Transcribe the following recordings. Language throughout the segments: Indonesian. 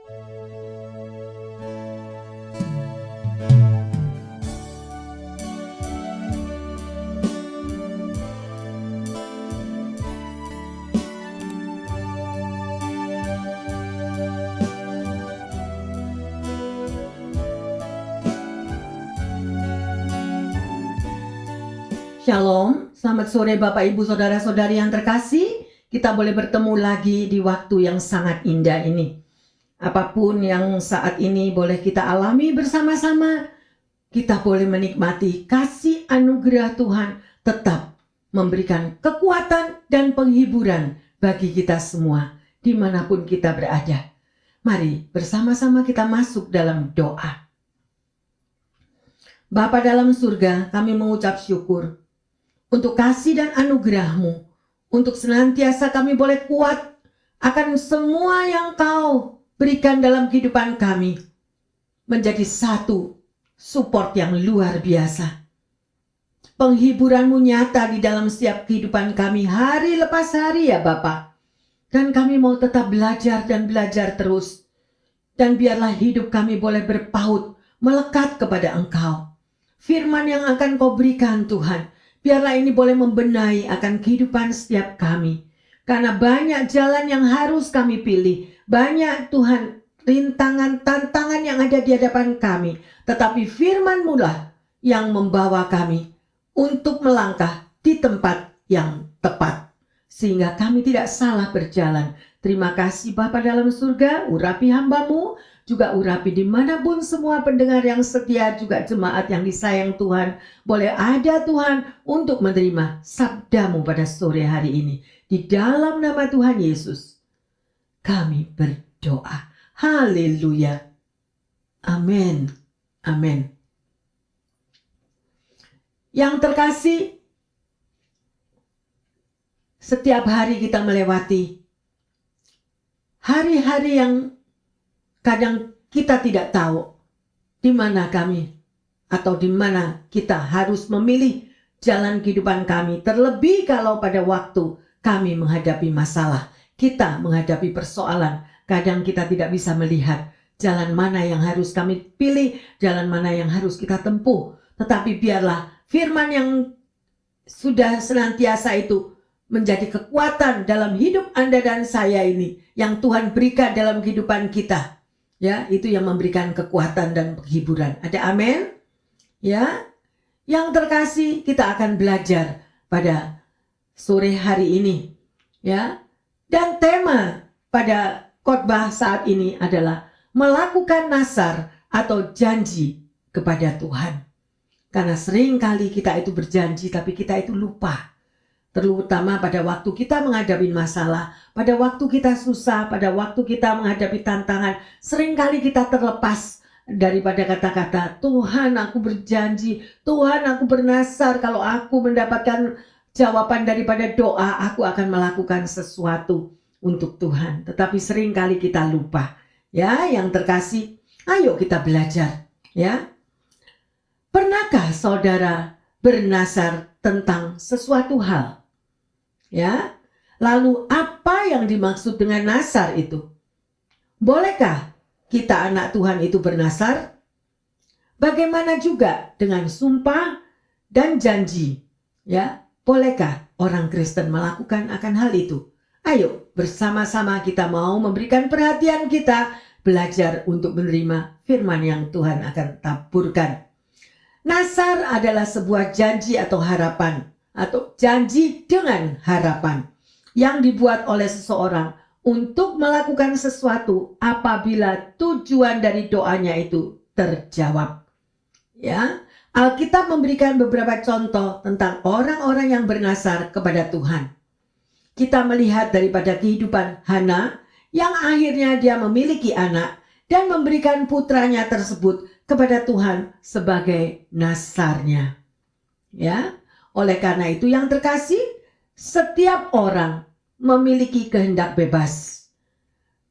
Shalom, selamat sore Bapak Ibu Saudara-saudari yang terkasih. Kita boleh bertemu lagi di waktu yang sangat indah ini. Apapun yang saat ini boleh kita alami bersama-sama, kita boleh menikmati kasih anugerah Tuhan tetap memberikan kekuatan dan penghiburan bagi kita semua dimanapun kita berada. Mari bersama-sama kita masuk dalam doa. Bapa dalam surga, kami mengucap syukur untuk kasih dan anugerah-Mu, untuk senantiasa kami boleh kuat akan semua yang Kau berikan dalam kehidupan kami, menjadi satu support yang luar biasa. Penghiburan-Mu nyata di dalam setiap kehidupan kami hari lepas hari ya Bapa. Dan kami mau tetap belajar dan belajar terus. Dan biarlah hidup kami boleh berpaut, melekat kepada Engkau. Firman yang akan Kau berikan Tuhan, biarlah ini boleh membenahi akan kehidupan setiap kami. Karena banyak jalan yang harus kami pilih. Banyak Tuhan rintangan, tantangan yang ada di hadapan kami. Tetapi firman-Mu lah yang membawa kami untuk melangkah di tempat yang tepat. Sehingga kami tidak salah berjalan. Terima kasih Bapa dalam surga, urapi hamba-Mu. Juga urapi dimanapun semua pendengar yang setia, juga jemaat yang disayang Tuhan, boleh ada Tuhan untuk menerima sabda-Mu pada sore hari ini. Di dalam nama Tuhan Yesus, kami berdoa. Haleluya. Amin. Amin. Yang terkasih, setiap hari kita melewati hari-hari yang kadang kita tidak tahu di mana kami atau di mana kita harus memilih jalan kehidupan kami. Terlebih kalau pada waktu kami menghadapi masalah, kita menghadapi persoalan, kadang kita tidak bisa melihat jalan mana yang harus kami pilih, jalan mana yang harus kita tempuh. Tetapi biarlah firman yang sudah senantiasa itu menjadi kekuatan dalam hidup Anda dan saya ini, yang Tuhan berikan dalam kehidupan kita. Ya, itu yang memberikan kekuatan dan penghiburan. Ada amin? Ya. Yang terkasih, kita akan belajar pada sore hari ini. Ya. Dan tema pada khotbah saat ini adalah melakukan nazar atau janji kepada Tuhan. Karena sering kali kita itu berjanji tapi kita itu lupa. Terutama pada waktu kita menghadapi masalah, pada waktu kita susah, pada waktu kita menghadapi tantangan, seringkali kita terlepas daripada kata-kata, Tuhan aku berjanji, Tuhan aku bernazar, kalau aku mendapatkan jawaban daripada doa, aku akan melakukan sesuatu untuk Tuhan. Tetapi seringkali kita lupa. Ya, yang terkasih, ayo kita belajar. Ya, pernahkah saudara bernazar tentang sesuatu hal? Ya, lalu apa yang dimaksud dengan nazar itu? Bolehkah kita anak Tuhan itu bernazar? Bagaimana juga dengan sumpah dan janji? Ya, bolehkah orang Kristen melakukan akan hal itu? Ayo bersama-sama kita mau memberikan perhatian kita, belajar untuk menerima firman yang Tuhan akan taburkan. Nazar adalah sebuah janji atau harapan, atau janji dengan harapan yang dibuat oleh seseorang untuk melakukan sesuatu apabila tujuan dari doanya itu terjawab. Ya, Alkitab memberikan beberapa contoh tentang orang-orang yang bernazar kepada Tuhan. Kita melihat daripada kehidupan Hana yang akhirnya dia memiliki anak dan memberikan putranya tersebut kepada Tuhan sebagai nazarnya. Ya. Oleh karena itu yang terkasih, setiap orang memiliki kehendak bebas.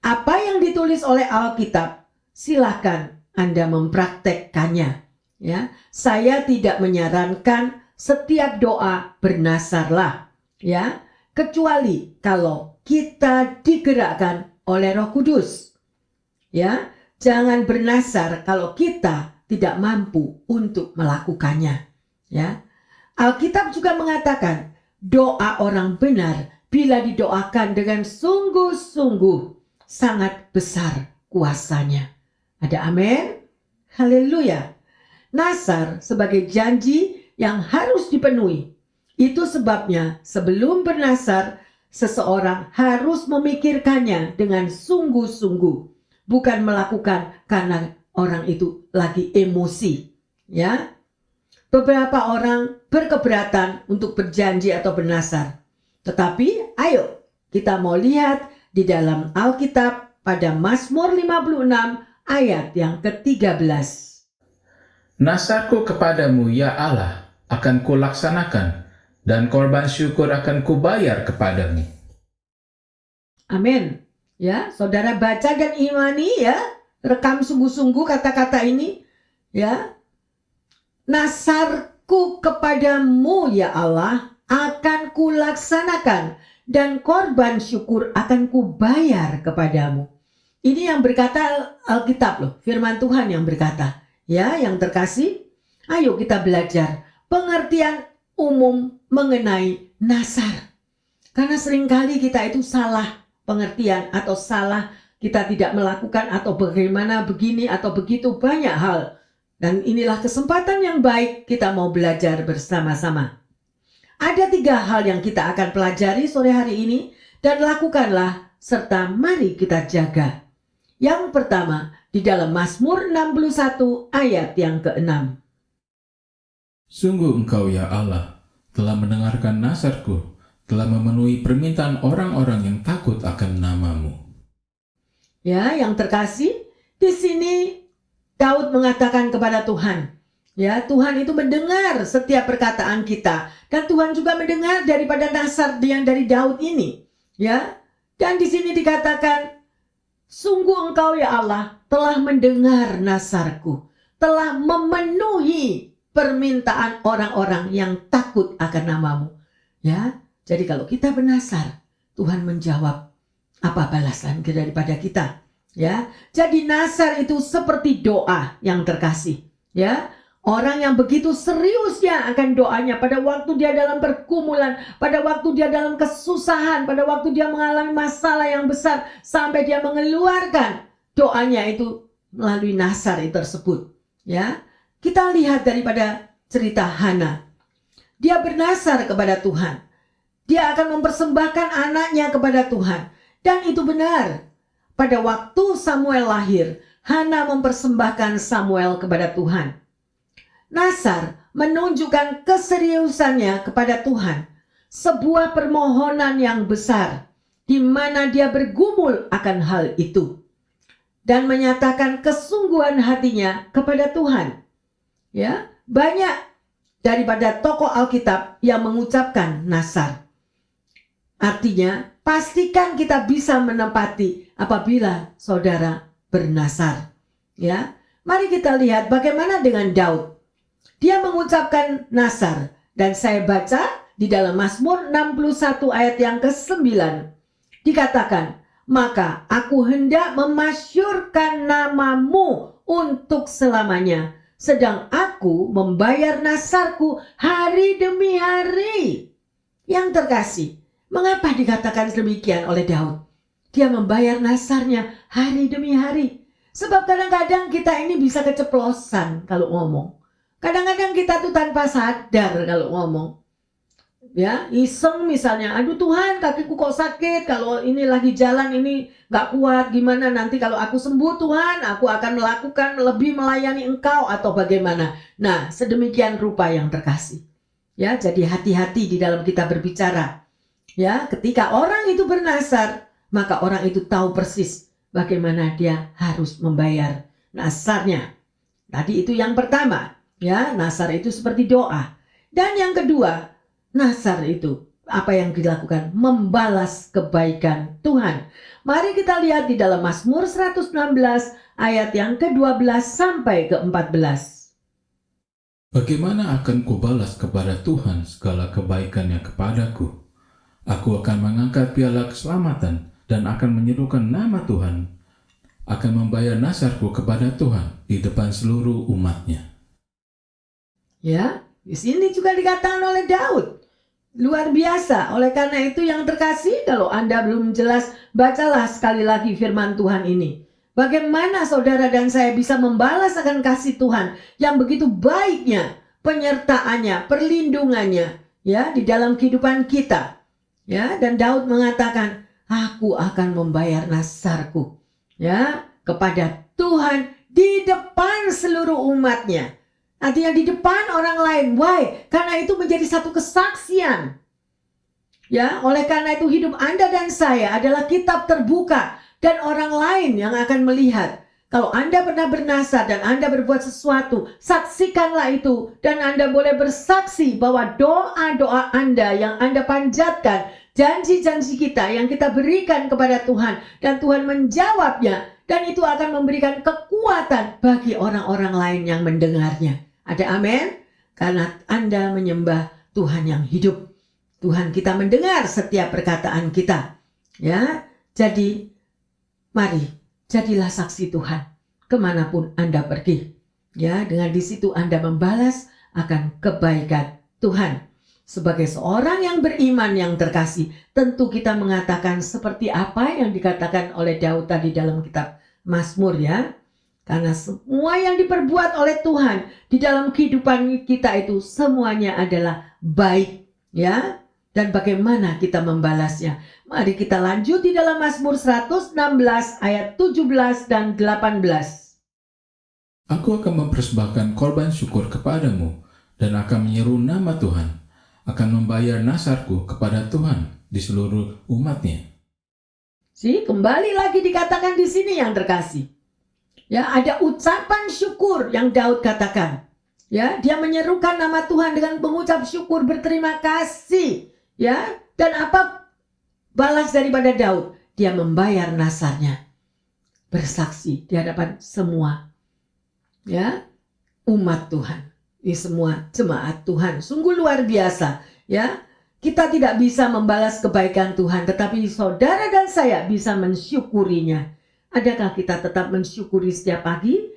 Apa yang ditulis oleh Alkitab, silakan Anda mempraktekkannya. Ya, saya tidak menyarankan setiap doa bernazarlah. Ya, kecuali kalau kita digerakkan oleh Roh Kudus. Ya, jangan bernasar kalau kita tidak mampu untuk melakukannya. Ya, Alkitab juga mengatakan doa orang benar bila didoakan dengan sungguh-sungguh sangat besar kuasanya. Ada amin? Haleluya. Nasar sebagai janji yang harus dipenuhi. Itu sebabnya sebelum bernasar, seseorang harus memikirkannya dengan sungguh-sungguh, bukan melakukan karena orang itu lagi emosi. Ya, beberapa orang berkeberatan untuk berjanji atau bernasar. Tetapi ayo kita mau lihat di dalam Alkitab pada Mazmur 56 ayat yang ke-13. Nasarku kepadamu ya Allah akan kulaksanakan, dan korban syukur akan kubayar kepadamu. Amin. Ya, saudara baca dan imani ya, rekam sungguh-sungguh kata-kata ini ya. Nasarku kepadamu ya Allah akan kulaksanakan, dan korban syukur akan kubayar kepadamu. Ini yang berkata Alkitab loh, firman Tuhan yang berkata. Ya, yang terkasih, ayo kita belajar pengertian umum mengenai nasar. Karena seringkali kita itu salah pengertian atau salah, kita tidak melakukan atau bagaimana begini atau begitu, banyak hal. Dan inilah kesempatan yang baik kita mau belajar bersama-sama. Ada 3 hal yang kita akan pelajari sore hari ini dan lakukanlah serta mari kita jaga. Yang pertama, di dalam Mazmur 61 ayat yang ke-6. Sungguh engkau ya Allah telah mendengarkan nasarku, telah memenuhi permintaan orang-orang yang takut akan namamu. Ya, yang terkasih, di sini Daud mengatakan kepada Tuhan, ya, Tuhan itu mendengar setiap perkataan kita, dan Tuhan juga mendengar daripada nasar yang dari Daud ini, ya. Dan di sini dikatakan, sungguh engkau ya Allah telah mendengar nasarku, telah memenuhi permintaan orang-orang yang takut akan namamu. Ya, jadi kalau kita bernasar, Tuhan menjawab apa balasan daripada kita. Ya, jadi nasar itu seperti doa yang terkasih. Ya, orang yang begitu seriusnya akan doanya pada waktu dia dalam pergumulan, pada waktu dia dalam kesusahan, pada waktu dia mengalami masalah yang besar, sampai dia mengeluarkan doanya itu melalui nasar itu tersebut. Ya, kita lihat daripada cerita Hana. Dia bernasar kepada Tuhan. Dia akan mempersembahkan anaknya kepada Tuhan. Dan itu benar. Pada waktu Samuel lahir, Hana mempersembahkan Samuel kepada Tuhan. Nasar menunjukkan keseriusannya kepada Tuhan. Sebuah permohonan yang besar, di mana dia bergumul akan hal itu. Dan menyatakan kesungguhan hatinya kepada Tuhan. Ya, banyak daripada tokoh Alkitab yang mengucapkan nasar. Artinya, pastikan kita bisa menempati apabila saudara bernasar. Ya, mari kita lihat bagaimana dengan Daud. Dia mengucapkan nasar, dan saya baca di dalam Mazmur 61 ayat yang ke-9. Dikatakan, maka aku hendak memasyurkan namamu untuk selamanya, sedang aku membayar nasarku hari demi hari. Yang terkasih, mengapa dikatakan demikian oleh Daud? Dia membayar nasarnya hari demi hari. Sebab kadang-kadang kita ini bisa keceplosan kalau ngomong. Kadang-kadang kita tuh tanpa sadar kalau ngomong. Ya, iseng misalnya, aduh Tuhan kakiku kok sakit, kalau ini lagi jalan ini gak kuat, gimana nanti kalau aku sembuh Tuhan, aku akan melakukan lebih melayani engkau atau bagaimana. Nah, sedemikian rupa yang terkasih. Ya, jadi hati-hati di dalam kita berbicara. Ya, ketika orang itu bernasar, maka orang itu tahu persis bagaimana dia harus membayar nasarnya. Tadi itu yang pertama, ya, nasar itu seperti doa. Dan yang kedua, nasar itu apa yang dilakukan? Membalas kebaikan Tuhan. Mari kita lihat di dalam Mazmur 116 ayat yang ke-12 sampai ke-14. Bagaimana akan kubalas kepada Tuhan segala kebaikannya kepadaku? Aku akan mengangkat piala keselamatan dan akan menyerukan nama Tuhan. akan membayar nasarku kepada Tuhan di depan seluruh umatnya. Ya, di sini juga dikatakan oleh Daud. Luar biasa. Oleh karena itu yang terkasih, kalau Anda belum jelas, bacalah sekali lagi firman Tuhan ini. Bagaimana saudara dan saya bisa membalas akan kasih Tuhan yang begitu baiknya, penyertaannya, perlindungannya, ya, di dalam kehidupan kita. Ya, dan Daud mengatakan, aku akan membayar nasarku, ya, kepada Tuhan di depan seluruh umatnya. Artinya di depan orang lain. Why? Karena itu menjadi satu kesaksian. Ya, oleh karena itu hidup Anda dan saya adalah kitab terbuka dan orang lain yang akan melihat. Kalau Anda pernah bernasar dan Anda berbuat sesuatu, saksikanlah itu dan Anda boleh bersaksi bahwa doa-doa Anda yang Anda panjatkan, janji-janji kita yang kita berikan kepada Tuhan dan Tuhan menjawabnya, dan itu akan memberikan kekuatan bagi orang-orang lain yang mendengarnya. Ada amin? Karena Anda menyembah Tuhan yang hidup. Tuhan kita mendengar setiap perkataan kita. Ya, jadi mari jadilah saksi Tuhan kemanapun Anda pergi. Ya, dengan di situ Anda membalas akan kebaikan Tuhan. Sebagai seorang yang beriman yang terkasih, tentu kita mengatakan seperti apa yang dikatakan oleh Daud tadi dalam kitab Mazmur, ya. Karena semua yang diperbuat oleh Tuhan di dalam kehidupan kita itu semuanya adalah baik, ya. Dan bagaimana kita membalasnya? Mari kita lanjut di dalam Mazmur 116 ayat 17 dan 18. Aku akan mempersembahkan korban syukur kepadamu dan akan menyeru nama Tuhan, akan membayar nasarku kepada Tuhan di seluruh umatnya. Kembali lagi dikatakan di sini yang terkasih. Ya, ada ucapan syukur yang Daud katakan. Ya, dia menyerukan nama Tuhan dengan mengucap syukur, berterima kasih. Ya, dan apa balas daripada Daud? Dia membayar nasarnya. Bersaksi di hadapan semua, ya, umat Tuhan, di semua jemaat Tuhan. Sungguh luar biasa, ya. Kita tidak bisa membalas kebaikan Tuhan, tetapi saudara dan saya bisa mensyukurinya. Adakah kita tetap mensyukuri setiap pagi,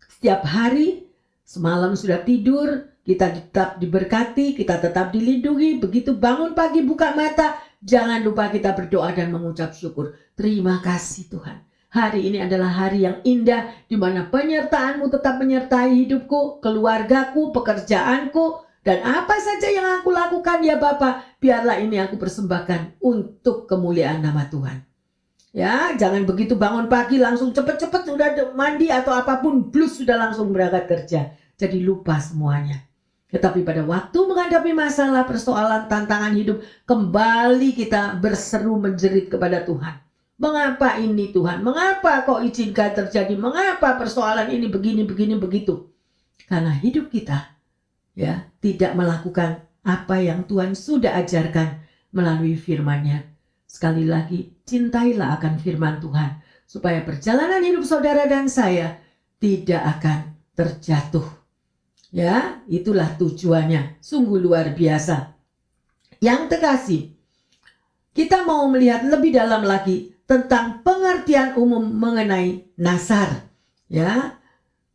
setiap hari, semalam sudah tidur, kita tetap diberkati, kita tetap dilindungi. Begitu bangun pagi buka mata, jangan lupa kita berdoa dan mengucap syukur. Terima kasih Tuhan. Hari ini adalah hari yang indah, di mana penyertaan-Mu tetap menyertai hidupku, keluargaku, pekerjaanku, dan apa saja yang aku lakukan ya Bapa, biarlah ini aku persembahkan untuk kemuliaan nama Tuhan. Ya, jangan begitu bangun pagi langsung cepet-cepet sudah mandi atau apapun, blus sudah langsung berangkat kerja. Jadi lupa semuanya. Tetapi pada waktu menghadapi masalah, persoalan, tantangan hidup, kembali kita berseru menjerit kepada Tuhan. Mengapa ini Tuhan? Mengapa kok izinkan terjadi? Mengapa persoalan ini begini, begitu? Karena hidup kita, ya, tidak melakukan apa yang Tuhan sudah ajarkan melalui firman-Nya. Sekali lagi, cintailah akan firman Tuhan, supaya perjalanan hidup saudara dan saya tidak akan terjatuh. Ya, itulah tujuannya. Sungguh luar biasa. Yang terkasih, kita mau melihat lebih dalam lagi tentang pengertian umum mengenai nasar. Ya,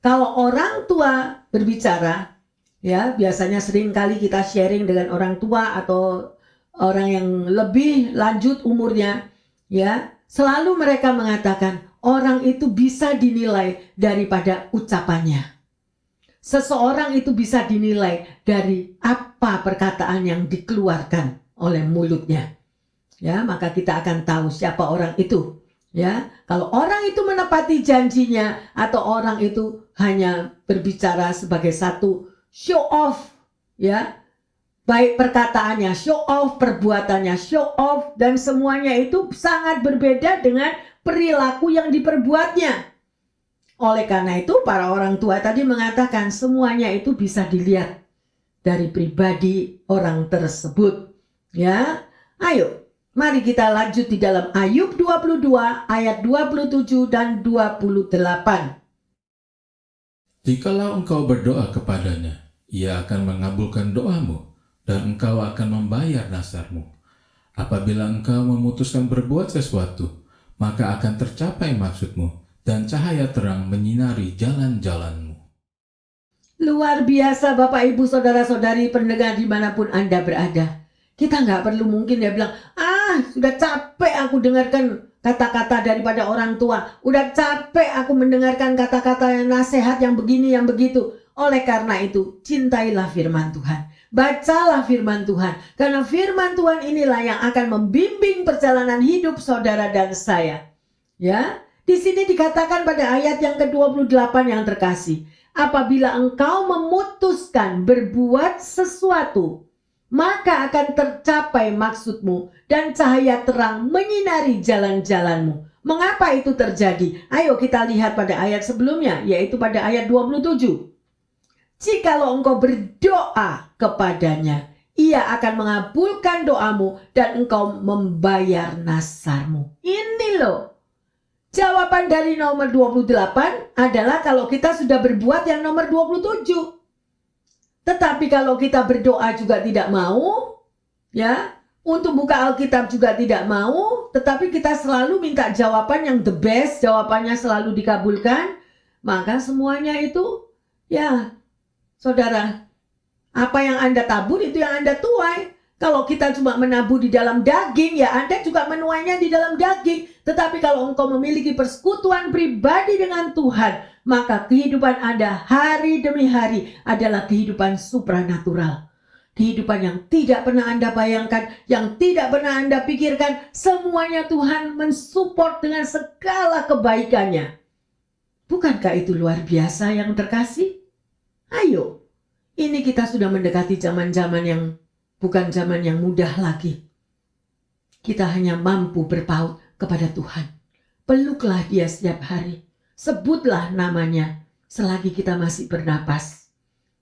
kalau orang tua berbicara, ya, biasanya sering kali kita sharing dengan orang tua atau orang yang lebih lanjut umurnya, ya, selalu mereka mengatakan orang itu bisa dinilai daripada ucapannya. Seseorang itu bisa dinilai dari apa perkataan yang dikeluarkan oleh mulutnya. Ya, maka kita akan tahu siapa orang itu. Ya, kalau orang itu menepati janjinya atau orang itu hanya berbicara sebagai satu show off, ya. Baik perkataannya, show off, perbuatannya, show off, dan semuanya itu sangat berbeda dengan perilaku yang diperbuatnya. Oleh karena itu, para orang tua tadi mengatakan semuanya itu bisa dilihat dari pribadi orang tersebut. Ya, ayo, mari kita lanjut di dalam Ayub 22 ayat 27 dan 28. Jikalau engkau berdoa kepadanya, ia akan mengabulkan doamu, dan engkau akan membayar nasarmu. Apabila engkau memutuskan berbuat sesuatu, maka akan tercapai maksudmu, dan cahaya terang menyinari jalan-jalanmu. Luar biasa Bapak Ibu Saudara-saudari pendengar dimanapun Anda berada. Kita nggak perlu mungkin dia bilang, sudah capek aku dengarkan kata-kata daripada orang tua. Udah capek aku mendengarkan kata-kata yang nasihat yang begini yang begitu. Oleh karena itu, cintailah firman Tuhan. Bacalah firman Tuhan. Karena firman Tuhan inilah yang akan membimbing perjalanan hidup saudara dan saya. Ya, di sini dikatakan pada ayat yang ke-28 yang terkasih. Apabila engkau memutuskan berbuat sesuatu, maka akan tercapai maksudmu dan cahaya terang menyinari jalan-jalanmu. Mengapa itu terjadi? Ayo kita lihat pada ayat sebelumnya, yaitu pada ayat 27. Jikalau engkau berdoa kepadanya, ia akan mengabulkan doamu dan engkau membayar nasarmu. Ini loh. Jawaban dari nomor 28 adalah kalau kita sudah berbuat yang nomor 27. Tetapi kalau kita berdoa juga tidak mau, ya, untuk buka Alkitab juga tidak mau, tetapi kita selalu minta jawaban yang the best, jawabannya selalu dikabulkan, maka semuanya itu, ya, saudara, apa yang Anda tabur itu yang Anda tuai. Kalau kita cuma menabur di dalam daging, ya Anda juga menuainya di dalam daging. Tetapi kalau engkau memiliki persekutuan pribadi dengan Tuhan, maka kehidupan Anda hari demi hari adalah kehidupan supranatural. Kehidupan yang tidak pernah Anda bayangkan, yang tidak pernah Anda pikirkan, semuanya Tuhan mensupport dengan segala kebaikannya. Bukankah itu luar biasa yang terkasih? Ayo, ini kita sudah mendekati zaman-zaman yang bukan zaman yang mudah lagi. Kita hanya mampu berpaut kepada Tuhan. Peluklah Dia setiap hari. Sebutlah namanya selagi kita masih bernapas.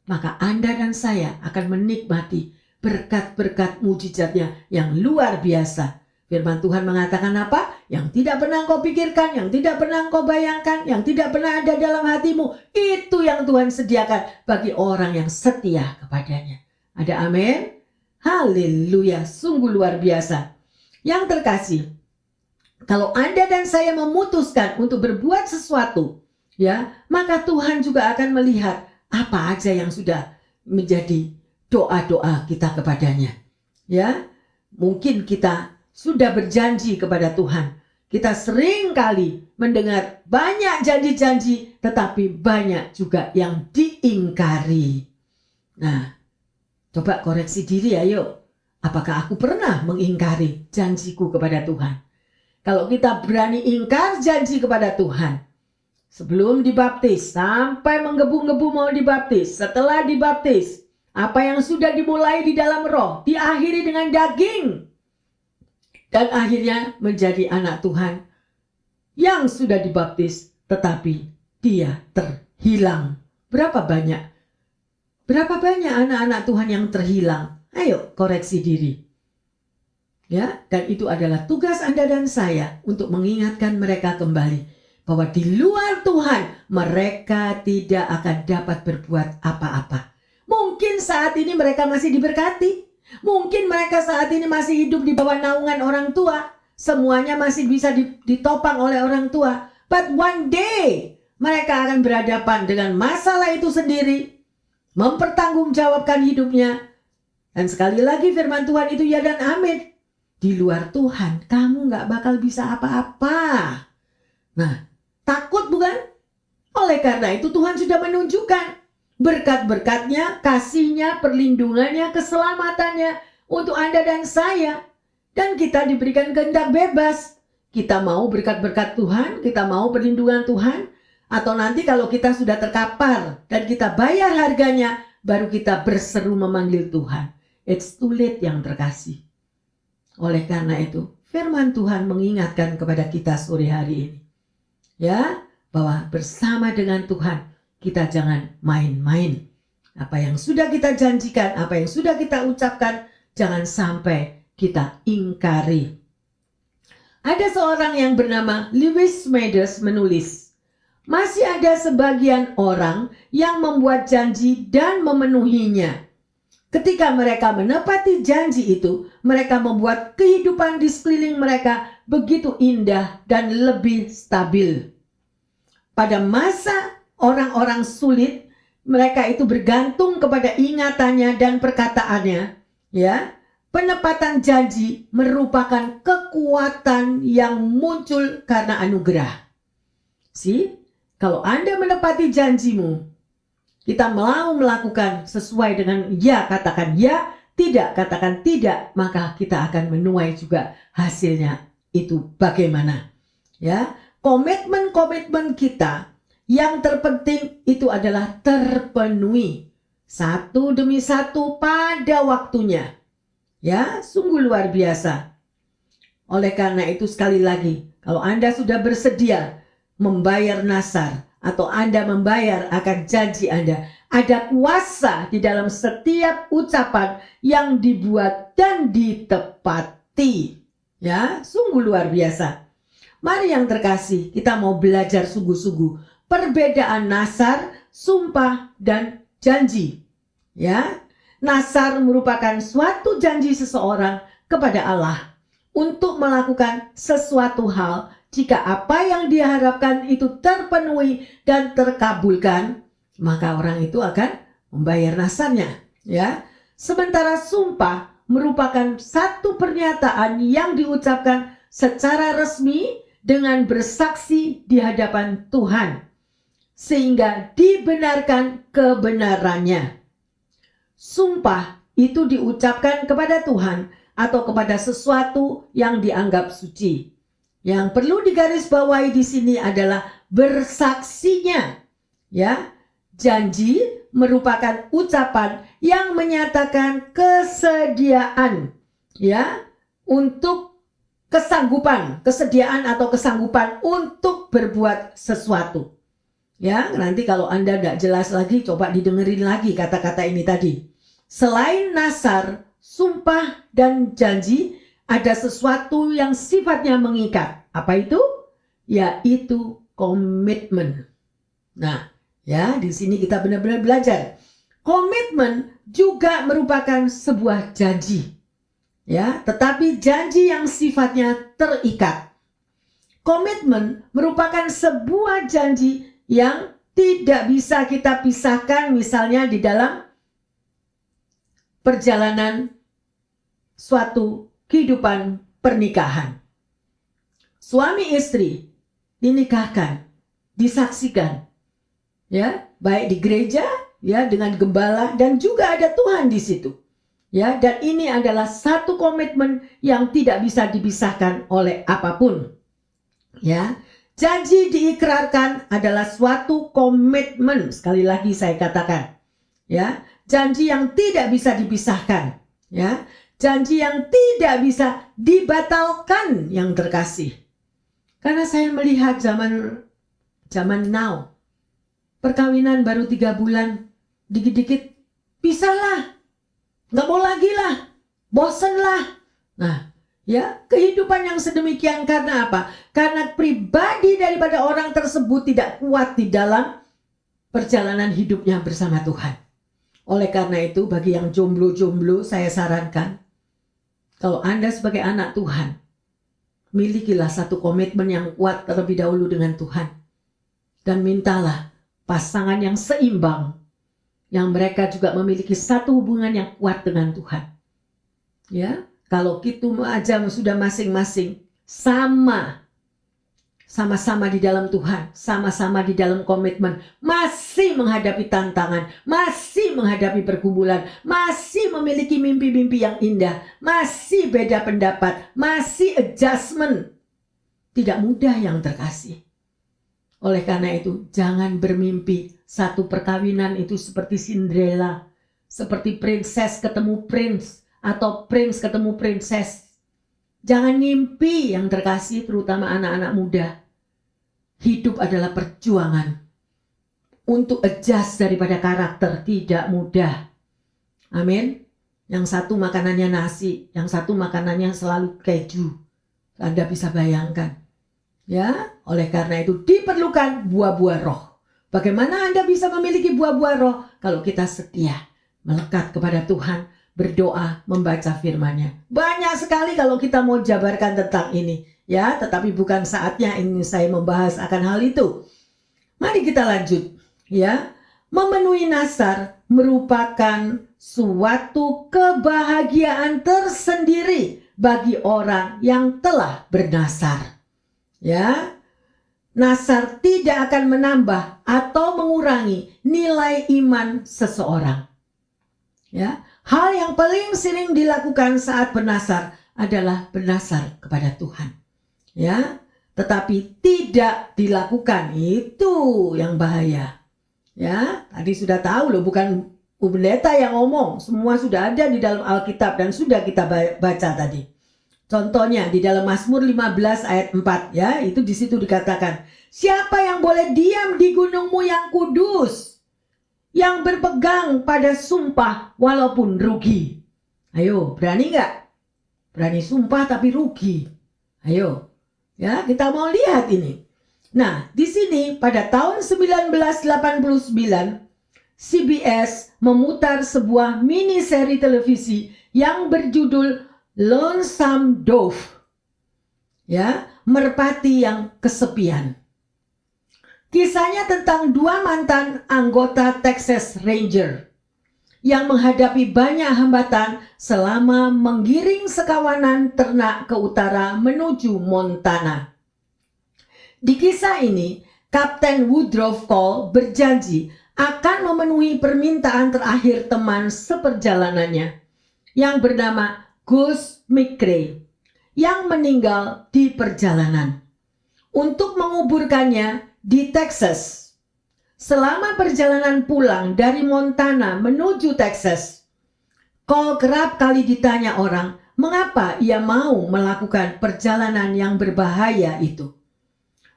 Maka Anda dan saya akan menikmati berkat-berkat mujizatnya yang luar biasa. Firman Tuhan mengatakan apa? Yang tidak pernah engkau pikirkan, yang tidak pernah engkau bayangkan, yang tidak pernah ada dalam hatimu. Itu yang Tuhan sediakan bagi orang yang setia kepadanya. Ada amin? Haleluya, sungguh luar biasa. Yang terkasih, kalau Anda dan saya memutuskan untuk berbuat sesuatu, ya, maka Tuhan juga akan melihat apa aja yang sudah menjadi doa-doa kita kepadanya. Ya, mungkin kita sudah berjanji kepada Tuhan. Kita sering kali mendengar banyak janji-janji, tetapi banyak juga yang diingkari. Nah, coba koreksi diri ayo. Apakah aku pernah mengingkari janjiku kepada Tuhan? Kalau kita berani ingkar janji kepada Tuhan, sebelum dibaptis, sampai menggebu-gebu mau dibaptis, setelah dibaptis, apa yang sudah dimulai di dalam roh, diakhiri dengan daging. Dan akhirnya menjadi anak Tuhan yang sudah dibaptis, tetapi dia terhilang. Berapa banyak anak-anak Tuhan yang terhilang? Ayo koreksi diri. Ya, dan itu adalah tugas Anda dan saya untuk mengingatkan mereka kembali bahwa di luar Tuhan mereka tidak akan dapat berbuat apa-apa. Mungkin saat ini mereka masih diberkati. Mungkin mereka saat ini masih hidup di bawah naungan orang tua. Semuanya masih bisa ditopang oleh orang tua. But one day mereka akan berhadapan dengan masalah itu sendiri, mempertanggungjawabkan hidupnya. Dan sekali lagi firman Tuhan itu ya dan amin. Di luar Tuhan kamu gak bakal bisa apa-apa. Nah, takut bukan? Oleh karena itu Tuhan sudah menunjukkan berkat-berkatnya, kasihnya, perlindungannya, keselamatannya untuk Anda dan saya. Dan kita diberikan kehendak bebas. Kita mau berkat-berkat Tuhan, kita mau perlindungan Tuhan. Atau nanti kalau kita sudah terkapar dan kita bayar harganya, baru kita berseru memanggil Tuhan. It's too late yang terkasih. Oleh karena itu, firman Tuhan mengingatkan kepada kita sore hari ini. Ya, bahwa bersama dengan Tuhan, kita jangan main-main. Apa yang sudah kita janjikan, apa yang sudah kita ucapkan, jangan sampai kita ingkari. Ada seorang yang bernama Lewis Smedes menulis, masih ada sebagian orang yang membuat janji dan memenuhinya. Ketika mereka menepati janji itu, mereka membuat kehidupan di sekeliling mereka begitu indah dan lebih stabil. pada masa orang-orang sulit, mereka itu bergantung kepada ingatannya dan perkataannya, ya. Penepatan janji merupakan kekuatan yang muncul karena anugerah. Kalau Anda menepati janjimu, kita mau melakukan sesuai dengan ya, katakan ya, tidak, katakan tidak, maka kita akan menuai juga hasilnya. Itu bagaimana? Ya, komitmen-komitmen kita yang terpenting itu adalah terpenuhi satu demi satu pada waktunya. Ya, sungguh luar biasa. Oleh karena itu sekali lagi, kalau Anda sudah bersedia membayar nasar atau Anda membayar akan janji Anda, ada kuasa di dalam setiap ucapan yang dibuat dan ditepati. Ya, sungguh luar biasa. Mari yang terkasih, kita mau belajar sungguh-sungguh perbedaan nasar, sumpah, dan janji. Ya, nasar merupakan suatu janji seseorang kepada Allah untuk melakukan sesuatu hal jika apa yang diharapkan itu terpenuhi dan terkabulkan, maka orang itu akan membayar nasarnya. Ya, sementara sumpah merupakan satu pernyataan yang diucapkan secara resmi dengan bersaksi di hadapan Tuhan, sehingga dibenarkan kebenarannya. Sumpah itu diucapkan kepada Tuhan atau kepada sesuatu yang dianggap suci. Yang perlu digarisbawahi di sini adalah bersaksinya. Ya, janji merupakan ucapan yang menyatakan kesediaan, ya, untuk kesediaan atau kesanggupan untuk berbuat sesuatu. Ya, nanti kalau Anda tidak jelas lagi, coba didengerin lagi kata-kata ini tadi. Selain nasar, sumpah, dan janji, ada sesuatu yang sifatnya mengikat. Apa itu? Yaitu komitmen. Nah, ya, di sini kita benar-benar belajar. Komitmen juga merupakan sebuah janji. Ya, tetapi janji yang sifatnya terikat. Komitmen merupakan sebuah janji yang tidak bisa kita pisahkan, misalnya di dalam perjalanan suatu kehidupan pernikahan. Suami istri dinikahkan, disaksikan, ya, baik di gereja, ya, dengan gembala, dan juga ada Tuhan di situ. Ya, dan ini adalah satu komitmen yang tidak bisa dipisahkan oleh apapun. Ya, janji diikrarkan adalah suatu komitmen. Sekali lagi saya katakan, ya, janji yang tidak bisa dipisahkan, ya, janji yang tidak bisa dibatalkan yang terkasih. Karena saya melihat zaman now, perkawinan baru 3 bulan, dikit-dikit pisahlah, nggak mau lagi lah, bosen lah. Nah, ya, kehidupan yang sedemikian karena apa? Karena pribadi daripada orang tersebut tidak kuat di dalam perjalanan hidupnya bersama Tuhan. Oleh karena itu, bagi yang jomblo-jomblo, saya sarankan, kalau Anda sebagai anak Tuhan, milikilah satu komitmen yang kuat terlebih dahulu dengan Tuhan. Dan mintalah pasangan yang seimbang, yang mereka juga memiliki satu hubungan yang kuat dengan Tuhan. Ya, kalau kita aja sudah masing-masing sama-sama di dalam Tuhan, sama-sama di dalam komitmen, masih menghadapi tantangan, masih menghadapi pergumulan, masih memiliki mimpi-mimpi yang indah, masih beda pendapat, masih adjustment. Tidak mudah yang terkasih. Oleh karena itu, jangan bermimpi satu perkawinan itu seperti Cinderella, seperti princess ketemu prince, atau prince ketemu princess. Jangan ngimpi yang terkasih, terutama anak-anak muda. Hidup adalah perjuangan. Untuk adjust daripada karakter tidak mudah. Amin. Yang satu makanannya nasi, yang satu makanannya selalu keju. Anda bisa bayangkan. Ya, oleh karena itu diperlukan buah-buah roh. Bagaimana Anda bisa memiliki buah-buah roh? Kalau kita setia, melekat kepada Tuhan, berdoa, membaca firman-Nya. Banyak sekali kalau kita mau jabarkan tentang ini, ya, tetapi bukan saatnya ini saya membahas akan hal itu. Mari kita lanjut, ya. Memenuhi nasar merupakan suatu kebahagiaan tersendiri bagi orang yang telah bernasar. Ya, nasar tidak akan menambah atau mengurangi nilai iman seseorang. Ya, hal yang paling sering dilakukan saat bernasar adalah bernasar kepada Tuhan. Ya, tetapi tidak dilakukan, itu yang bahaya. Ya, tadi sudah tahu loh, bukan pendeta yang ngomong, semua sudah ada di dalam Alkitab dan sudah kita baca tadi. Contohnya di dalam Mazmur 15 ayat 4, ya, itu di situ dikatakan, siapa yang boleh diam di gunungmu yang kudus, yang berpegang pada sumpah walaupun rugi. Ayo, berani nggak? Berani sumpah tapi rugi. Ayo, ya, kita mau lihat ini. Nah, di sini pada tahun 1989, CBS memutar sebuah mini seri televisi yang berjudul Lonesome Dove. Ya, merpati yang kesepian. Kisahnya tentang dua mantan anggota Texas Ranger yang menghadapi banyak hambatan selama menggiring sekawanan ternak ke utara menuju Montana. Di kisah ini, Kapten Woodruff Cole berjanji akan memenuhi permintaan terakhir teman seperjalanannya yang bernama Gus McCrae yang meninggal di perjalanan untuk menguburkannya di Texas. Selama perjalanan pulang dari Montana menuju Texas, Cole kerap kali ditanya orang mengapa ia mau melakukan perjalanan yang berbahaya itu.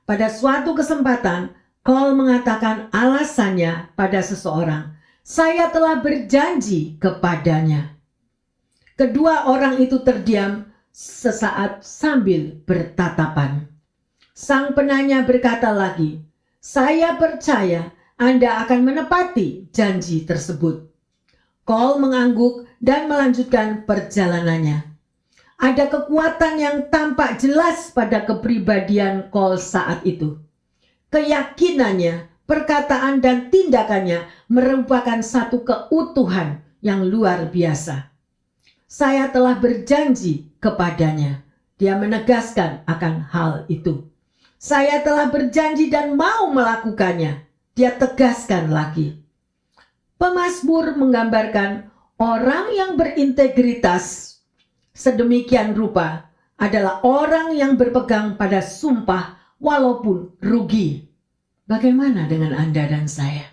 Pada suatu kesempatan, Cole mengatakan alasannya pada seseorang, saya telah berjanji kepadanya. Kedua orang itu terdiam sesaat sambil bertatapan. Sang penanya berkata lagi, saya percaya Anda akan menepati janji tersebut. Cole mengangguk dan melanjutkan perjalanannya. Ada kekuatan yang tampak jelas pada kepribadian Cole saat itu. Keyakinannya, perkataan dan tindakannya merupakan satu keutuhan yang luar biasa. Saya telah berjanji kepadanya. Dia menegaskan akan hal itu. Saya telah berjanji dan mau melakukannya. Dia tegaskan lagi. Pemazmur menggambarkan orang yang berintegritas sedemikian rupa adalah orang yang berpegang pada sumpah walaupun rugi. Bagaimana dengan Anda dan saya?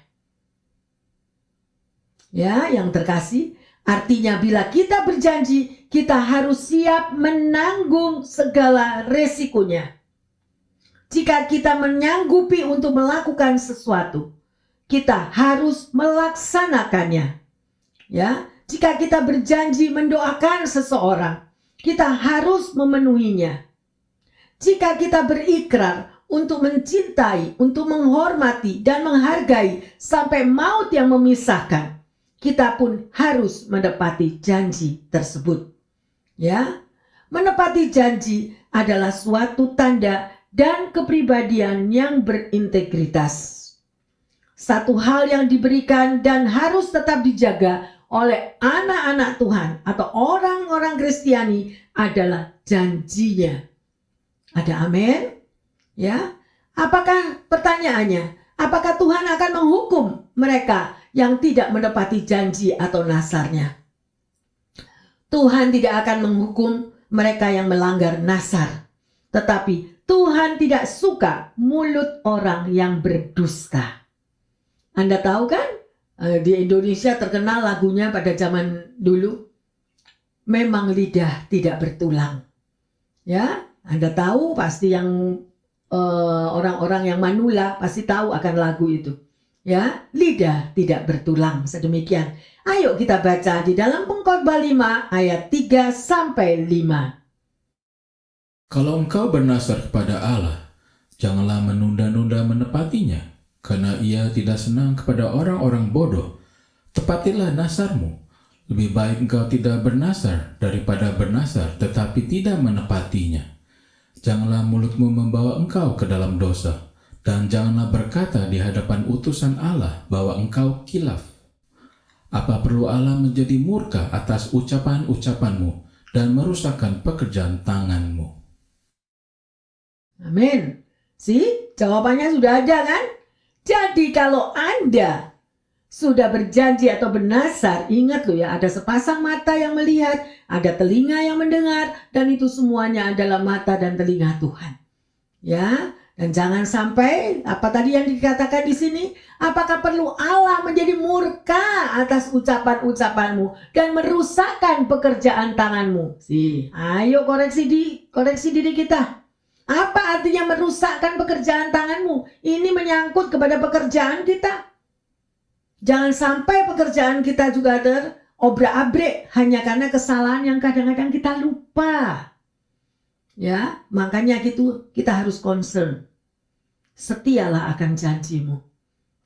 Ya, yang terkasih, artinya bila kita berjanji, kita harus siap menanggung segala resikonya. Jika kita menyanggupi untuk melakukan sesuatu, kita harus melaksanakannya. Ya, jika kita berjanji mendoakan seseorang, kita harus memenuhinya. Jika kita berikrar untuk mencintai, untuk menghormati dan menghargai sampai maut yang memisahkan, kita pun harus menepati janji tersebut. Ya, menepati janji adalah suatu tanda dan kepribadian yang berintegritas. Satu hal yang diberikan dan harus tetap dijaga oleh anak-anak Tuhan atau orang-orang Kristiani adalah janjinya. Ada amin? Ya. Apakah pertanyaannya? Apakah Tuhan akan menghukum mereka yang tidak menepati janji atau nasarnya? Tuhan tidak akan menghukum mereka yang melanggar nasar. Tetapi Tuhan tidak suka mulut orang yang berdusta. Anda tahu kan? Di Indonesia terkenal lagunya pada zaman dulu, memang lidah tidak bertulang. Ya, Anda tahu pasti yang orang-orang yang manula pasti tahu akan lagu itu. Ya, lidah tidak bertulang, sedemikian. Ayo kita baca di dalam Pengkhotbah 5 ayat 3 sampai 5. Kalau engkau bernasar kepada Allah, janganlah menunda-nunda menepatinya. Karena ia tidak senang kepada orang-orang bodoh. Tepatilah nasarmu. Lebih baik engkau tidak bernasar daripada bernasar tetapi tidak menepatinya. Janganlah mulutmu membawa engkau ke dalam dosa, Dan janganlah berkata di hadapan utusan Allah bahwa engkau kilaf. Apa perlu Allah menjadi murka atas ucapan-ucapanmu dan merusakkan pekerjaan tanganmu? Amin. Jawabannya sudah ada kan? Jadi kalau Anda sudah berjanji atau bernasar, ingat loh ya, ada sepasang mata yang melihat, ada telinga yang mendengar, dan itu semuanya adalah mata dan telinga Tuhan. Ya, dan jangan sampai apa tadi yang dikatakan di sini, apakah perlu Allah menjadi murka atas ucapan-ucapanmu dan merusakkan pekerjaan tanganmu? Ayo koreksi diri kita. Apa artinya merusakkan pekerjaan tanganmu? Ini menyangkut kepada pekerjaan kita. Jangan sampai pekerjaan kita juga terobrak-abrik hanya karena kesalahan yang kadang-kadang kita lupa. Ya, makanya kita harus concern. Setialah akan janjimu.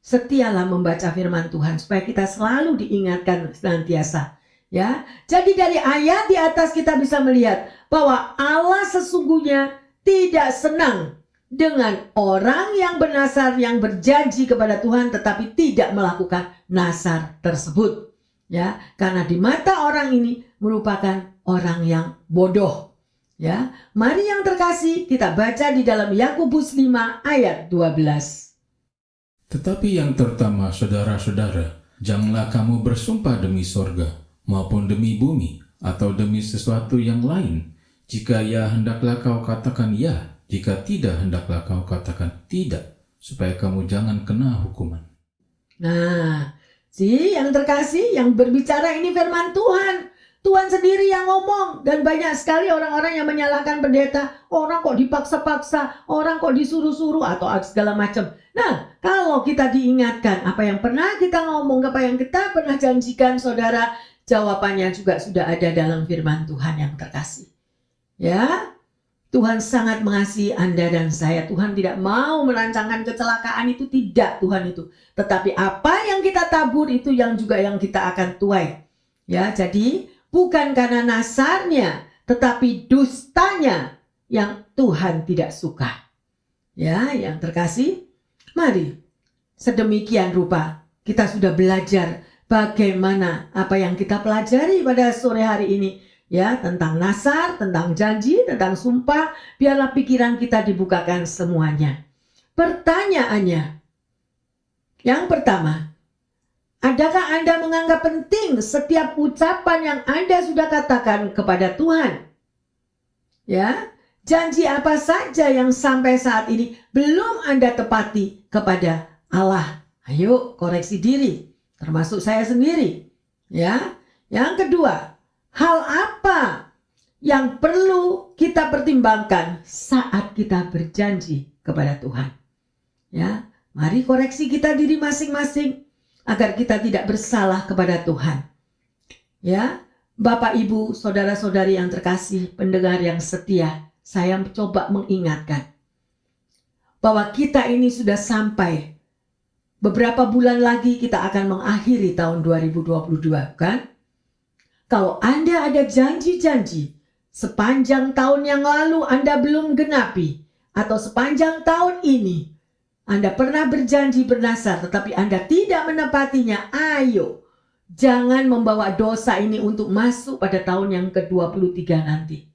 Setialah membaca firman Tuhan supaya kita selalu diingatkan senantiasa. Ya, jadi dari ayat di atas kita bisa melihat bahwa Allah sesungguhnya tidak senang dengan orang yang bernasar yang berjanji kepada Tuhan tetapi tidak melakukan nasar tersebut. Ya, karena di mata orang ini merupakan orang yang bodoh. Ya, mari yang terkasih kita baca di dalam Yakobus 5 ayat 12. Tetapi yang terutama saudara-saudara, janganlah kamu bersumpah demi sorga maupun demi bumi atau demi sesuatu yang lain. Jika ya, hendaklah kau katakan ya. Jika tidak, hendaklah kau katakan tidak. Supaya kamu jangan kena hukuman. Nah, yang terkasih, yang berbicara ini firman Tuhan. Tuhan sendiri yang ngomong. Dan banyak sekali orang-orang yang menyalahkan pendeta. Orang kok dipaksa-paksa. Orang kok disuruh-suruh. Atau segala macam. Nah, kalau kita diingatkan apa yang pernah kita ngomong, apa yang kita pernah janjikan, saudara, jawabannya juga sudah ada dalam firman Tuhan yang terkasih. Ya, Tuhan sangat mengasihi Anda dan saya. Tuhan tidak mau merancangkan kecelakaan, itu tidak Tuhan itu. Tetapi apa yang kita tabur itu yang juga yang kita akan tuai. Ya, jadi bukan karena nasarnya, tetapi dustanya yang Tuhan tidak suka. Ya, yang terkasih, mari sedemikian rupa kita sudah belajar bagaimana apa yang kita pelajari pada sore hari ini. Ya, tentang nasar, tentang janji, tentang sumpah, biarlah pikiran kita dibukakan semuanya. Pertanyaannya, yang pertama, adakah Anda menganggap penting setiap ucapan yang Anda sudah katakan kepada Tuhan? Ya, janji apa saja yang sampai saat ini belum Anda tepati kepada Allah? Ayo koreksi diri, termasuk saya sendiri. Ya, yang kedua, hal apa yang perlu kita pertimbangkan saat kita berjanji kepada Tuhan? Ya, mari koreksi kita diri masing-masing agar kita tidak bersalah kepada Tuhan. Ya, Bapak, Ibu, saudara-saudari yang terkasih, pendengar yang setia, saya coba mengingatkan bahwa kita ini sudah sampai beberapa bulan lagi kita akan mengakhiri tahun 2022, kan? Kalau Anda ada janji-janji sepanjang tahun yang lalu Anda belum genapi, atau sepanjang tahun ini Anda pernah berjanji bernasar tetapi Anda tidak menepatinya, ayo jangan membawa dosa ini untuk masuk pada tahun yang ke-23 nanti.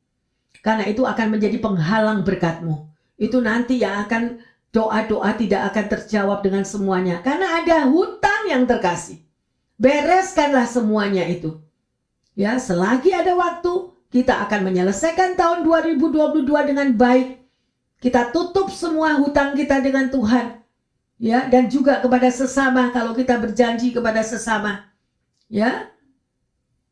Karena itu akan menjadi penghalang berkatmu. Itu nanti yang akan doa-doa tidak akan terjawab dengan semuanya. Karena ada hutang yang terkasih. Bereskanlah semuanya itu. Ya, selagi ada waktu, kita akan menyelesaikan tahun 2022 dengan baik. Kita tutup semua hutang kita dengan Tuhan. Ya, dan juga kepada sesama kalau kita berjanji kepada sesama. Ya,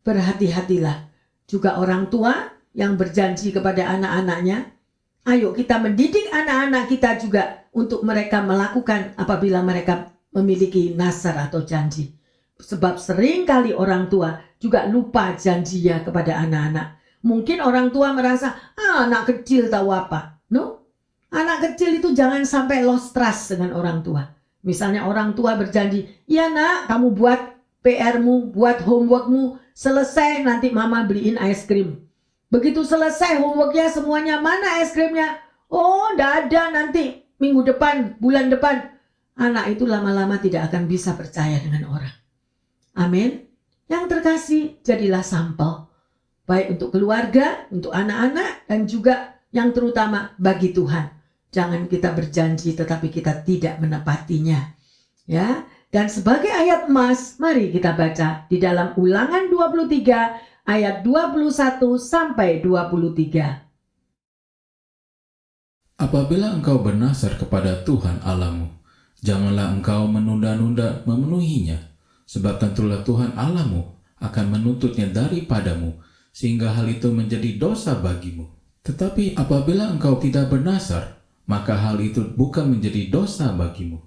berhati-hatilah. Juga orang tua yang berjanji kepada anak-anaknya. Ayo kita mendidik anak-anak kita juga untuk mereka melakukan apabila mereka memiliki nasar atau janji. Sebab sering kali orang tua juga lupa janjinya kepada anak-anak. Mungkin orang tua merasa, anak kecil tahu apa. No, anak kecil itu jangan sampai lost trust dengan orang tua. Misalnya orang tua berjanji, ya nak, kamu buat PR-mu, buat homework-mu, selesai nanti mama beliin es krim. Begitu selesai homework-nya semuanya, mana es krimnya? Oh, enggak ada, nanti minggu depan, bulan depan, anak itu lama-lama tidak akan bisa percaya dengan orang. Amin. Yang terkasih, jadilah sampel. Baik untuk keluarga, untuk anak-anak, dan juga yang terutama bagi Tuhan. Jangan kita berjanji tetapi kita tidak menepatinya. Ya. Dan sebagai ayat emas, mari kita baca di dalam Ulangan 23 ayat 21 sampai 23. Apabila engkau bernasar kepada Tuhan Allahmu, janganlah engkau menunda-nunda memenuhinya, sebab tentulah Tuhan Allahmu akan menuntutnya daripadamu, sehingga hal itu menjadi dosa bagimu. Tetapi apabila engkau tidak bernasar, maka hal itu bukan menjadi dosa bagimu.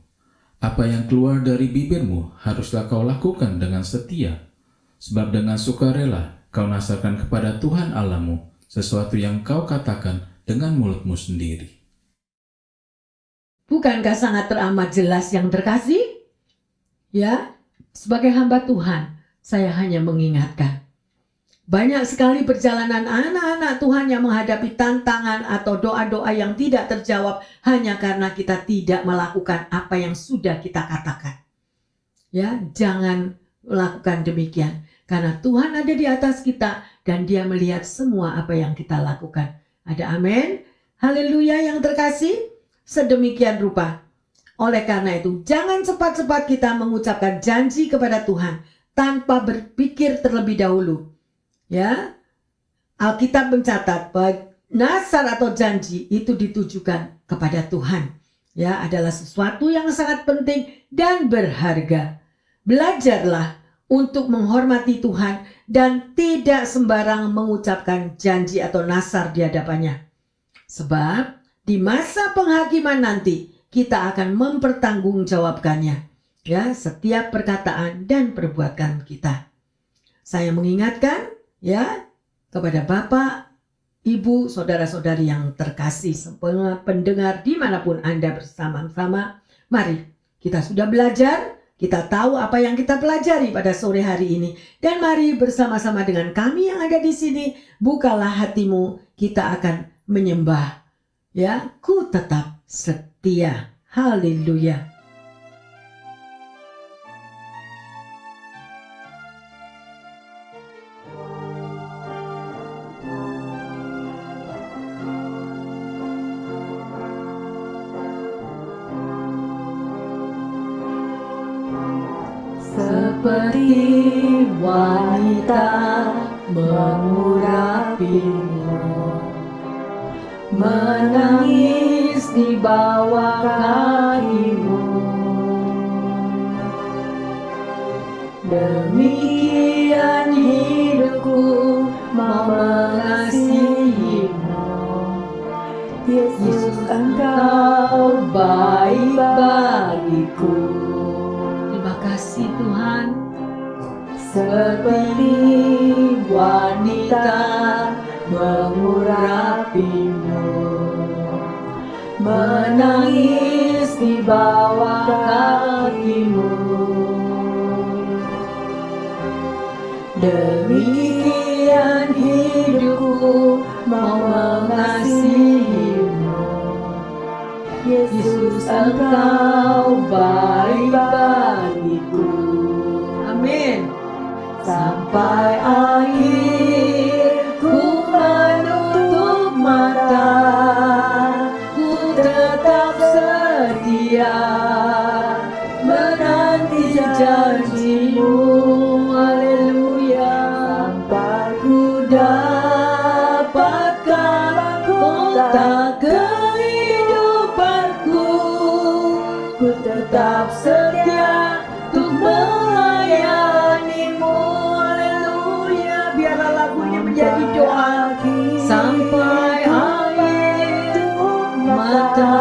Apa yang keluar dari bibirmu haruslah kau lakukan dengan setia, sebab dengan sukarela kau nasarkan kepada Tuhan Allahmu sesuatu yang kau katakan dengan mulutmu sendiri. Bukankah sangat teramat jelas yang terkasih? Ya, sebagai hamba Tuhan, saya hanya mengingatkan. Banyak sekali perjalanan anak-anak Tuhan yang menghadapi tantangan atau doa-doa yang tidak terjawab hanya karena kita tidak melakukan apa yang sudah kita katakan. Ya, jangan melakukan demikian. Karena Tuhan ada di atas kita dan Dia melihat semua apa yang kita lakukan. Ada amin? Haleluya yang terkasih. Sedemikian rupa. Oleh karena itu, jangan cepat-cepat kita mengucapkan janji kepada Tuhan tanpa berpikir terlebih dahulu. Ya, Alkitab mencatat bahwa nasar atau janji itu ditujukan kepada Tuhan. Ya, adalah sesuatu yang sangat penting dan berharga. Belajarlah untuk menghormati Tuhan dan tidak sembarang mengucapkan janji atau nasar di hadapannya. Sebab di masa penghakiman nanti kita akan mempertanggungjawabkannya, ya, setiap perkataan dan perbuatan kita. Saya mengingatkan ya kepada Bapak, Ibu, saudara-saudari yang terkasih, semua pendengar dimanapun Anda bersama-sama, mari kita sudah belajar, kita tahu apa yang kita pelajari pada sore hari ini, dan mari bersama-sama dengan kami yang ada di sini, bukalah hatimu, kita akan menyembah. Ya, ku tetap setia. Haleluya. Seperti wanita mengurapimu, menangis di bawah kakimu. Demikian hidupku mau mengasihimu. Yesus, Engkau baik bagiku. Terima kasih Tuhan. Seperti wanita mengurapimu, menangis di bawah kakimu. Demikian hidupku mau mengasihimu. Yesus, Engkau baik bagiku. Amin. Sampai akhir ku menutup mata, ku tetap setia menanti janjimu. Haleluya. Sampai ku dapatkan kota kehidupanku, ku tetap setia untuk melayanimu. Haleluya. Biarlah lagunya menjadi doa. Sampai akhir mata,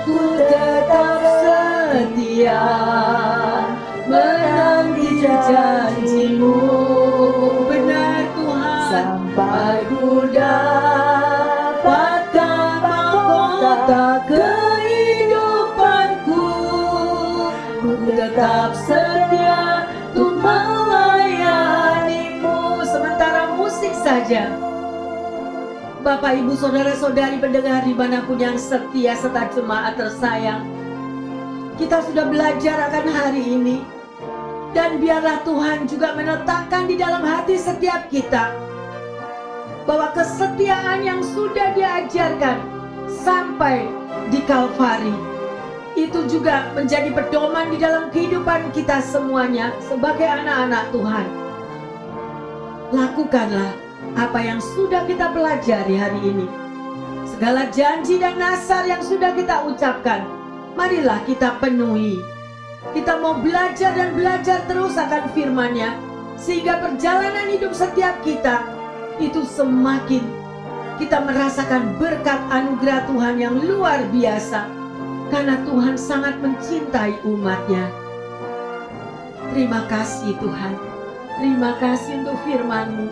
ku tetap setia menanti janjimu. Benar Tuhan. Sampai ku dapatkan mahkota kehidupanku, ku tetap setia untuk melayanimu. Sementara musik saja, Bapak, Ibu, Saudara-saudari pendengar dimanapun yang setia serta jemaat tersayang, kita sudah belajar akan hari ini. Dan biarlah Tuhan juga meletakkan di dalam hati setiap kita bahwa kesetiaan yang sudah diajarkan sampai di Kalvari itu juga menjadi pedoman di dalam kehidupan kita semuanya sebagai anak-anak Tuhan. Lakukanlah apa yang sudah kita pelajari hari ini. Segala janji dan nasar yang sudah kita ucapkan, marilah kita penuhi. Kita mau belajar dan belajar terus akan firman-Nya, sehingga perjalanan hidup setiap kita itu semakin kita merasakan berkat anugerah Tuhan yang luar biasa, karena Tuhan sangat mencintai umat-Nya. Terima kasih Tuhan, terima kasih untuk firman-Mu,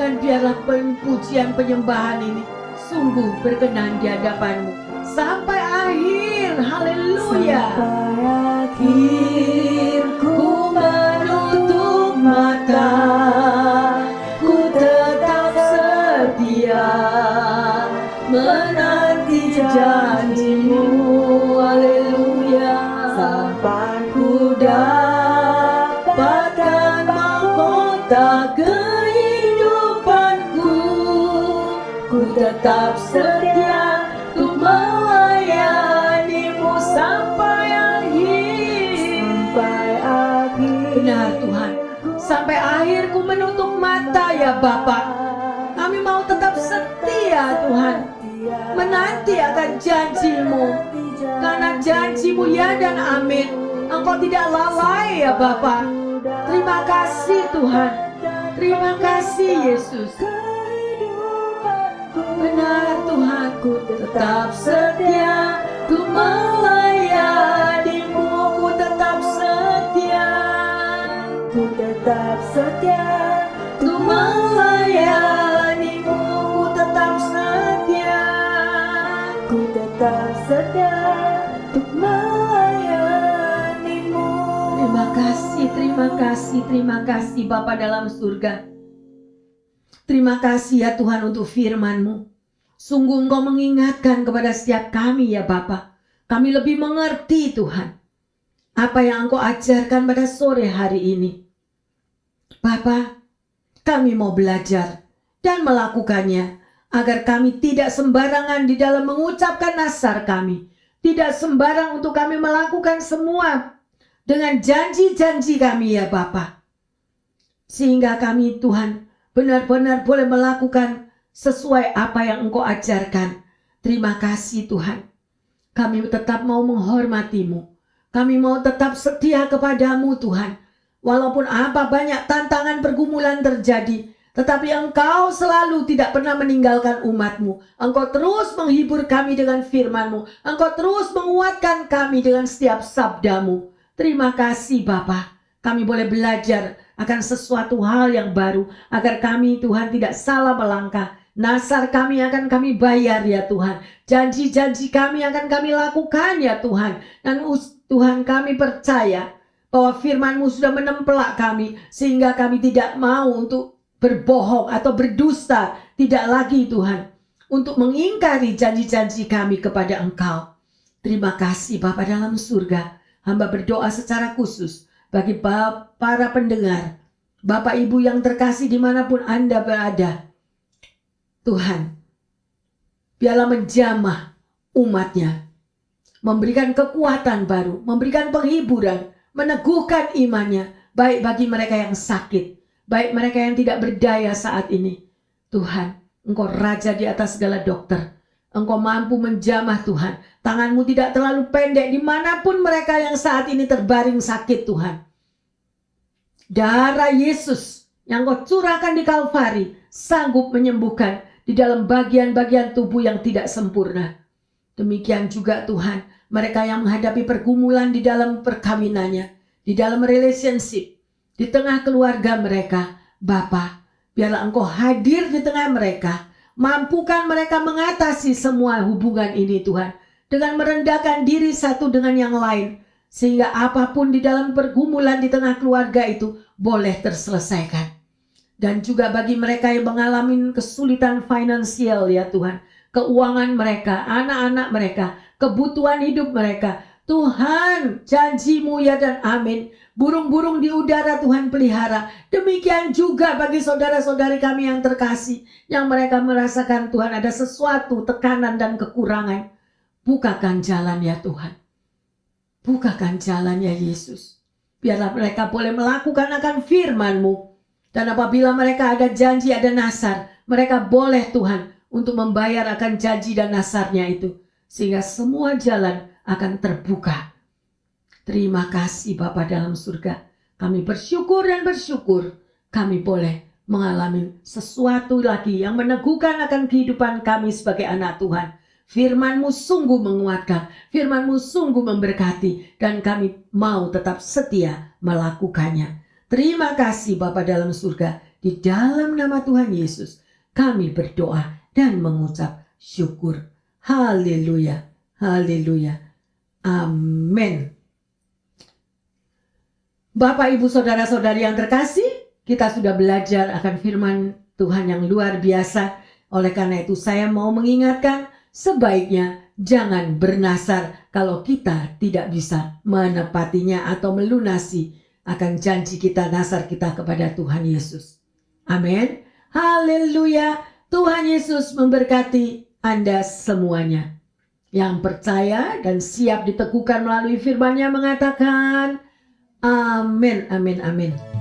dan biarlah pujian penyembahan ini sungguh berkenan di hadapan-Mu sampai akhir. Haleluya. Ku menutup mata, ku tetap setia menanti janji-Mu. Haleluya. Sampai ku dapatkan mahkota kehidupanku, ku tetap setia untuk melayani-Mu sampai akhir. Benar Tuhan, sampai akhir ku menutup mata ya Bapa. Kami mau tetap setia Tuhan, menanti akan janji-Mu, karena janji-Mu ya dan amin. Engkau tidak lalai ya Bapa. Terima kasih Tuhan, terima kasih Yesus. Benar Tuhan, ku tetap setia, ku melayani-Mu, ku tetap setia, ku tetap setia, ku melayani-Mu, ku tetap setia, ku tetap setia, untuk melayani-Mu. Terima kasih Bapa dalam surga. Terima kasih ya Tuhan untuk firman-Mu. Sungguh Engkau mengingatkan kepada setiap kami ya Bapa. Kami lebih mengerti Tuhan apa yang Engkau ajarkan pada sore hari ini. Bapa, kami mau belajar dan melakukannya agar kami tidak sembarangan di dalam mengucapkan nasar kami. Tidak sembarang untuk kami melakukan semua dengan janji-janji kami ya Bapa. Sehingga kami Tuhan benar-benar boleh melakukan sesuai apa yang Engkau ajarkan. Terima kasih Tuhan. Kami tetap mau menghormati-Mu. Kami mau tetap setia kepada-Mu Tuhan. Walaupun apa banyak tantangan pergumulan terjadi, tetapi Engkau selalu tidak pernah meninggalkan umat-Mu. Engkau terus menghibur kami dengan firman-Mu. Engkau terus menguatkan kami dengan setiap sabda-Mu. Terima kasih Bapa. Kami boleh belajar akan sesuatu hal yang baru, agar kami Tuhan tidak salah melangkah. Nasar kami akan kami bayar ya Tuhan. Janji-janji kami akan kami lakukan ya Tuhan. Dan Tuhan kami percaya bahwa firman-Mu sudah menempelak kami, sehingga kami tidak mau untuk berbohong atau berdusta. Tidak lagi Tuhan, untuk mengingkari janji-janji kami kepada Engkau. Terima kasih Bapa dalam surga. Hamba berdoa secara khusus bagi para pendengar, Bapak Ibu yang terkasih dimanapun Anda berada. Tuhan, biarlah menjamah umat-Nya, memberikan kekuatan baru, memberikan penghiburan, meneguhkan imannya, baik bagi mereka yang sakit, baik mereka yang tidak berdaya saat ini. Tuhan, Engkau Raja di atas segala dokter. Engkau mampu menjamah Tuhan. Tangan-Mu tidak terlalu pendek dimanapun mereka yang saat ini terbaring sakit Tuhan. Darah Yesus yang Engkau curahkan di Kalvari sanggup menyembuhkan di dalam bagian-bagian tubuh yang tidak sempurna. Demikian juga Tuhan, mereka yang menghadapi pergumulan di dalam perkawinannya, di dalam relationship, di tengah keluarga mereka. Bapa, biarlah Engkau hadir di tengah mereka. Mampukan mereka mengatasi semua hubungan ini Tuhan, dengan merendahkan diri satu dengan yang lain, sehingga apapun di dalam pergumulan di tengah keluarga itu boleh terselesaikan. Dan juga bagi mereka yang mengalami kesulitan finansial ya Tuhan. Keuangan mereka, anak-anak mereka, kebutuhan hidup mereka. Tuhan, janji-Mu ya dan amin. Burung-burung di udara Tuhan pelihara. Demikian juga bagi saudara-saudari kami yang terkasih. Yang mereka merasakan Tuhan ada sesuatu tekanan dan kekurangan. Bukakan jalan ya Tuhan. Bukakan jalan ya Yesus. Biarlah mereka boleh melakukan akan firman-Mu. Dan apabila mereka ada janji, ada nasar, mereka boleh Tuhan untuk membayar akan janji dan nasarnya itu. Sehingga semua jalan akan terbuka. Terima kasih Bapa dalam surga. Kami bersyukur dan bersyukur kami boleh mengalami sesuatu lagi yang meneguhkan akan kehidupan kami sebagai anak Tuhan. Firman-Mu sungguh menguatkan, Firman-Mu sungguh memberkati, dan kami mau tetap setia melakukannya. Terima kasih Bapa dalam surga. Di dalam nama Tuhan Yesus kami berdoa dan mengucap syukur. Haleluya, haleluya, amin. Bapak, Ibu, saudara-saudari yang terkasih, kita sudah belajar akan firman Tuhan yang luar biasa. Oleh karena itu saya mau mengingatkan, sebaiknya jangan bernasar kalau kita tidak bisa menepatinya atau melunasi akan janji kita, nasar kita kepada Tuhan Yesus. Amin. Haleluya. Tuhan Yesus memberkati Anda semuanya. Yang percaya dan siap diteguhkan melalui firman-Nya mengatakan, amin, amin, amin.